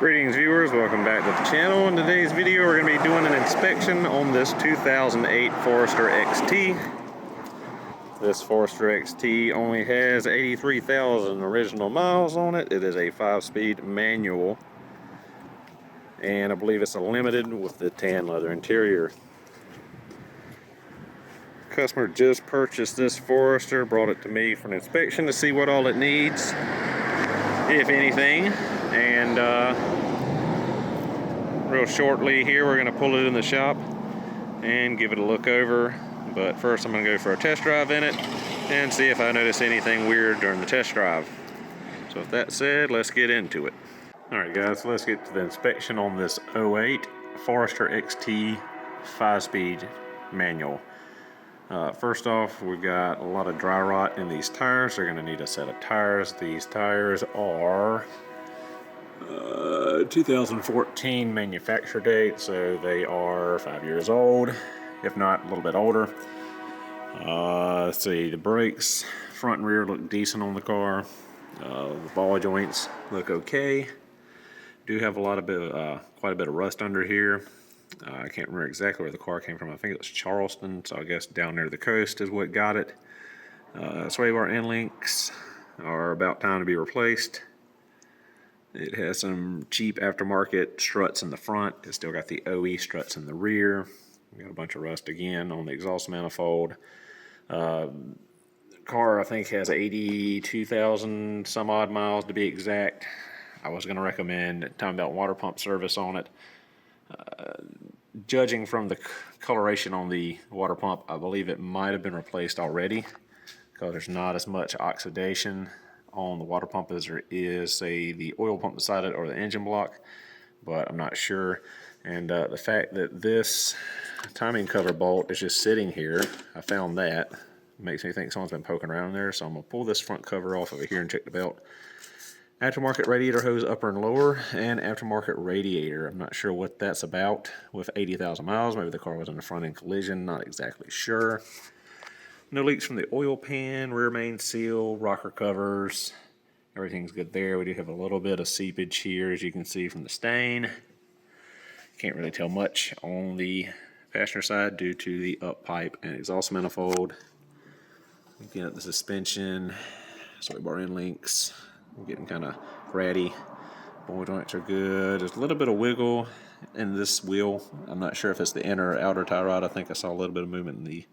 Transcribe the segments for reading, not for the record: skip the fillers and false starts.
Greetings viewers, welcome back to the channel. In today's video we're going to be doing an inspection on this 2008 Forester XT. This Forester XT only has 83,000 original miles on it. It is a 5-speed manual, and I believe it's a limited with the tan leather interior. Customer just purchased this Forester, brought it to me for an inspection to see what all it needs, if anything, and real shortly here we're going to pull it in the shop and give it a look over. But first I'm going to go for a test drive in it and see if I notice anything weird during the test drive. So with that said, let's get into it. Alright guys, let's get to the inspection on this 08 Forester XT 5-speed manual. First off, we've got a lot of dry rot in these tires. They're going to need a set of tires. These tires are 2014 manufacture date, so they are 5 years old, if not a little bit older. Let's see, the brakes, front and rear look decent on the car. The ball joints look okay. Do have quite a bit of rust under here. I can't remember exactly where the car came from. I think it was Charleston, so I guess down near the coast is what got it. Sway bar end links are about time to be replaced. It has some cheap aftermarket struts in the front. It's still got the OE struts in the rear. We got a bunch of rust again on the exhaust manifold. The car, I think, has 82,000 some odd miles to be exact. I was going to recommend time belt water pump service on it. Judging from the coloration on the water pump, I believe it might have been replaced already because there's not as much oxidation on the water pump as there is, say, the oil pump beside it or the engine block, but I'm not sure. And the fact that this timing cover bolt is just sitting here, I found that makes me think someone's been poking around there, so I'm going to pull this front cover off over here and check the belt. Aftermarket radiator hose upper and lower, and aftermarket radiator. I'm not sure what that's about with 80,000 miles. Maybe the car was in a front end collision, not exactly sure. No leaks from the oil pan, rear main seal, rocker covers. Everything's good there. We do have a little bit of seepage here, as you can see from the stain. Can't really tell much on the passenger side due to the up pipe and exhaust manifold. Looking at the suspension, sway bar end links. We're getting kind of ratty. Ball joints are good. There's a little bit of wiggle in this wheel. I'm not sure if it's the inner or outer tie rod. I think I saw a little bit of movement in the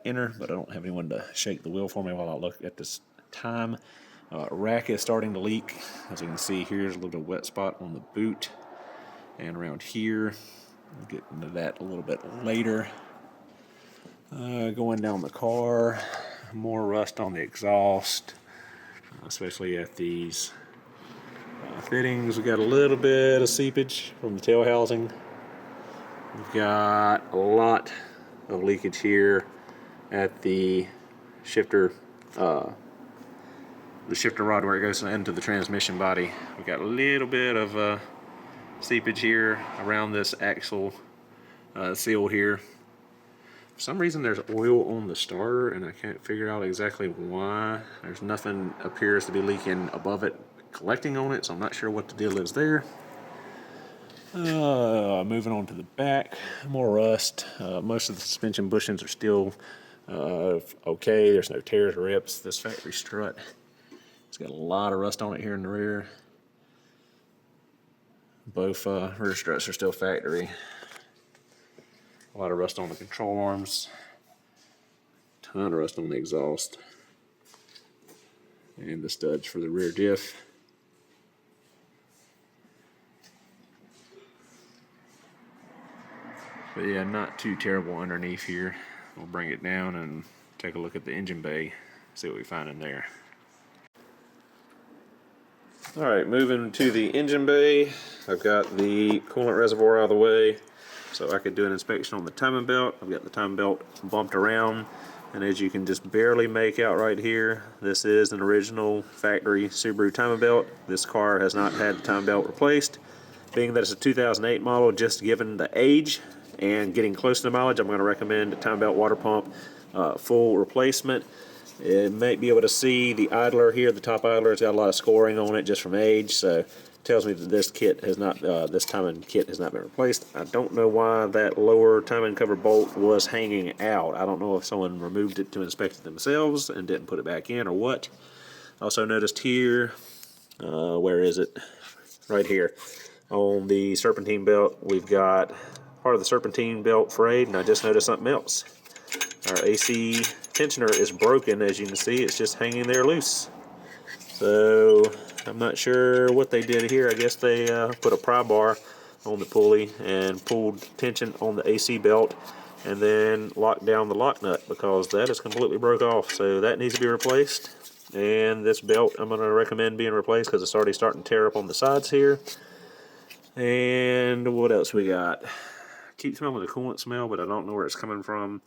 inner, but I don't have anyone to shake the wheel for me while I look at this time. Rack is starting to leak. As you can see, here's a little wet spot on the boot and around here. We'll get into that a little bit later. Going down the car, more rust on the exhaust, especially at these fittings. We got a little bit of seepage from the tail housing. We've got a lot of leakage here at the shifter rod where it goes into the transmission body. We got a little bit of seepage here around this axle seal here. For some reason there's oil on the starter and I can't figure out exactly why. There's nothing appears to be leaking above it collecting on it, so I'm not sure what the deal is there. Moving on to the back, more rust. Most of the suspension bushings are still okay. There's no tears or rips. This factory strut, it's got a lot of rust on it here in the rear. Both rear struts are still factory. A lot of rust on the control arms. Ton of rust on the exhaust. And the studs for the rear diff. But yeah, not too terrible underneath here. We'll bring it down and take a look at the engine bay, see what we find in there. Alright, moving to the engine bay. I've got the coolant reservoir out of the way, so I could do an inspection on the timing belt. I've got the timing belt bumped around, and as you can just barely make out right here, this is an original factory Subaru timing belt. This car has not had the timing belt replaced. Being that it's a 2008 model, just given the age and getting close to the mileage, I'm going to recommend a timing belt water pump full replacement. You might be able to see the idler here, the top idler has got a lot of scoring on it just from age, so tells me that this kit has not, this timing kit has not been replaced. I don't know why that lower timing cover bolt was hanging out. I don't know if someone removed it to inspect it themselves and didn't put it back in or what. Also noticed here, where is it? Right here. On the serpentine belt, we've got part of the serpentine belt frayed, and I just noticed something else. Our AC tensioner is broken, as you can see. It's just hanging there loose. So I'm not sure what they did here. I guess they put a pry bar on the pulley and pulled tension on the AC belt and then locked down the lock nut, because that is completely broke off. So that needs to be replaced. And this belt I'm going to recommend being replaced because it's already starting to tear up on the sides here. And what else we got? Keep smelling the coolant smell, but I don't know where it's coming from.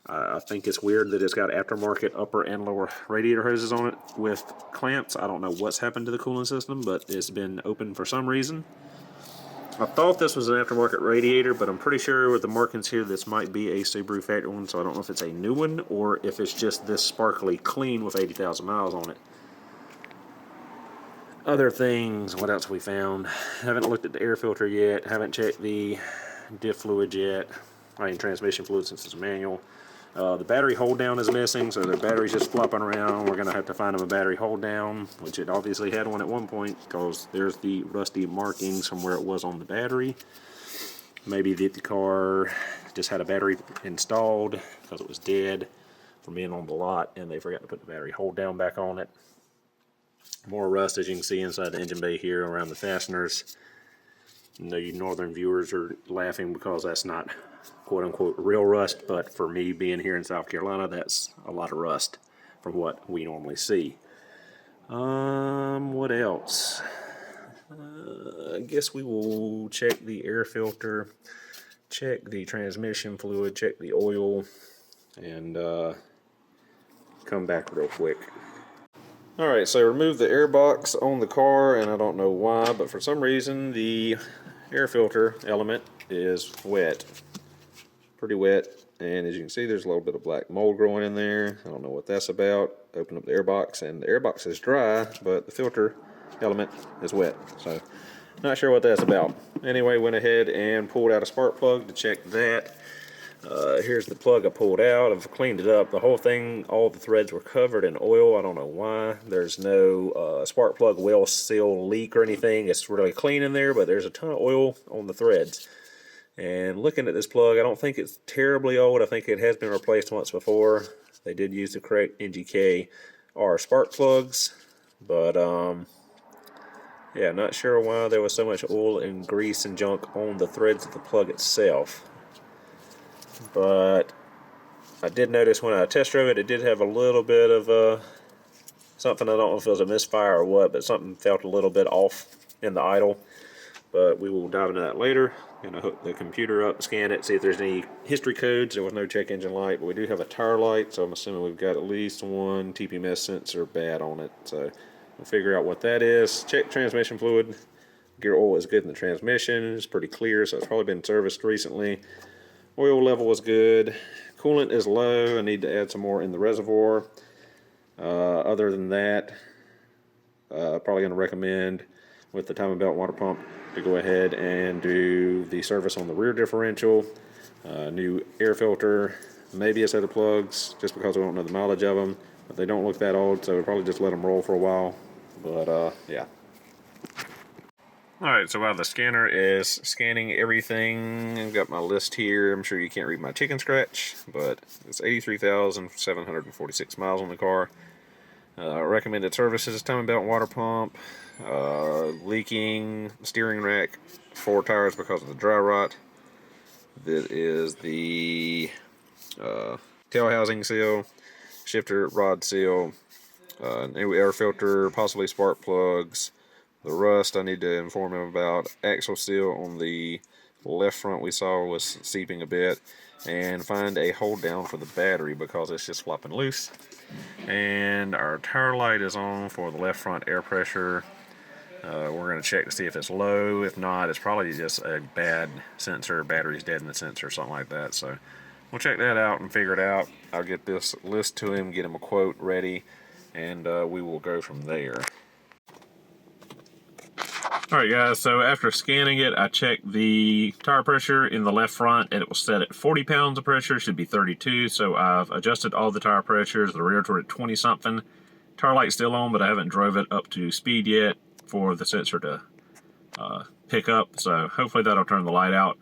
I think it's weird that it's got aftermarket upper and lower radiator hoses on it with clamps. I don't know what's happened to the cooling system, but it's been open for some reason. I thought this was an aftermarket radiator, but I'm pretty sure with the markings here this might be a Subaru factory one, so I don't know if it's a new one or if it's just this sparkly clean with 80,000 miles on it. Other things, what else we found? Haven't looked at the air filter yet, haven't checked the diff fluid yet. I mean transmission fluid since it's a manual. The battery hold down is missing, so the battery's just flopping around. We're going to have to find them a battery hold down, which it obviously had one at one point, because there's the rusty markings from where it was on the battery. Maybe the car just had a battery installed because it was dead from being on the lot, and they forgot to put the battery hold down back on it. More rust, as you can see inside the engine bay here around the fasteners. I know you northern viewers are laughing because that's not quote-unquote real rust, but for me being here in South Carolina, that's a lot of rust from what we normally see. What else? I guess we will check the air filter, check the transmission fluid, check the oil, and come back real quick. Alright, so I removed the air box on the car, and I don't know why, but for some reason the air filter element is wet. Pretty wet, and as you can see there's a little bit of black mold growing in there. I don't know what that's about. Open up the air box, and the air box is dry, but the filter element is wet, so not sure what that's about. Anyway, went ahead and pulled out a spark plug to check that. Here's the plug I pulled out. I've cleaned it up. The whole thing, all the threads were covered in oil. I don't know why. There's no spark plug well seal leak or anything. It's really clean in there, but there's a ton of oil on the threads. And looking at this plug, I don't think it's terribly old. I think it has been replaced once before. They did use the correct NGK R spark plugs, but yeah, not sure why there was so much oil and grease and junk on the threads of the plug itself. But I did notice when I test drove it, it did have a little bit of something. I don't know if it was a misfire or what, but something felt a little bit off in the idle. But we will dive into that later. Gonna hook the computer up, scan it, see if there's any history codes. There was no check engine light, but we do have a tire light, so I'm assuming we've got at least one TPMS sensor bad on it. So we'll figure out what that is. Check transmission fluid. Gear oil is good in the transmission. It's pretty clear, so it's probably been serviced recently. Oil level is good. Coolant is low. I need to add some more in the reservoir. Other than that, probably going to recommend with the timing belt water pump to go ahead and do the service on the rear differential, new air filter, maybe a set of plugs, just because we don't know the mileage of them. But they don't look that old, so we'll probably just let them roll for a while. But yeah. Alright, so while the scanner is scanning everything, I've got my list here. I'm sure you can't read my chicken scratch, but it's 83,746 miles on the car. Recommended services, timing belt, water pump, leaking steering rack, 4 tires because of the dry rot. That is the tail housing seal, shifter rod seal, new air filter, possibly spark plugs. The rust I need to inform him about. Axle seal on the left front we saw was seeping a bit. And find a hold down for the battery because it's just flopping loose. And our tire light is on for the left front air pressure. We're going to check to see if it's low. If not, it's probably just a bad sensor. Battery's dead in the sensor, something like that. So we'll check that out and figure it out. I'll get this list to him, get him a quote ready, and we will go from there. Alright guys, so after scanning it, I checked the tire pressure in the left front and it was set at 40 pounds of pressure, should be 32, so I've adjusted all the tire pressures. The rear toward at 20 something. Tire light's still on, but I haven't drove it up to speed yet for the sensor to pick up, so hopefully that'll turn the light out.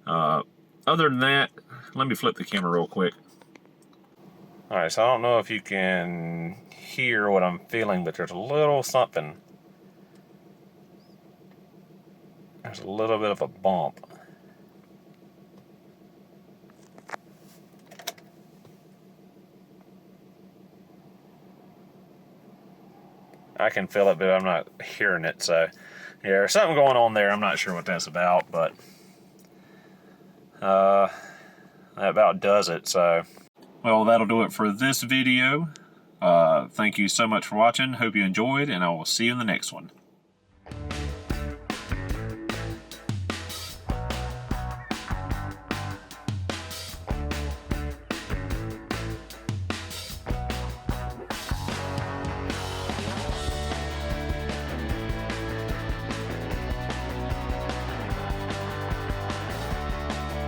Other than that, let me flip the camera real quick. Alright, so I don't know if you can hear what I'm feeling, but there's a little something. There's a little bit of a bump. I can feel it, but I'm not hearing it, so yeah, there's something going on there. I'm not sure what that's about, but that about does it. So, well, that'll do it for this video. Thank you so much for watching. Hope you enjoyed, and I will see you in the next one.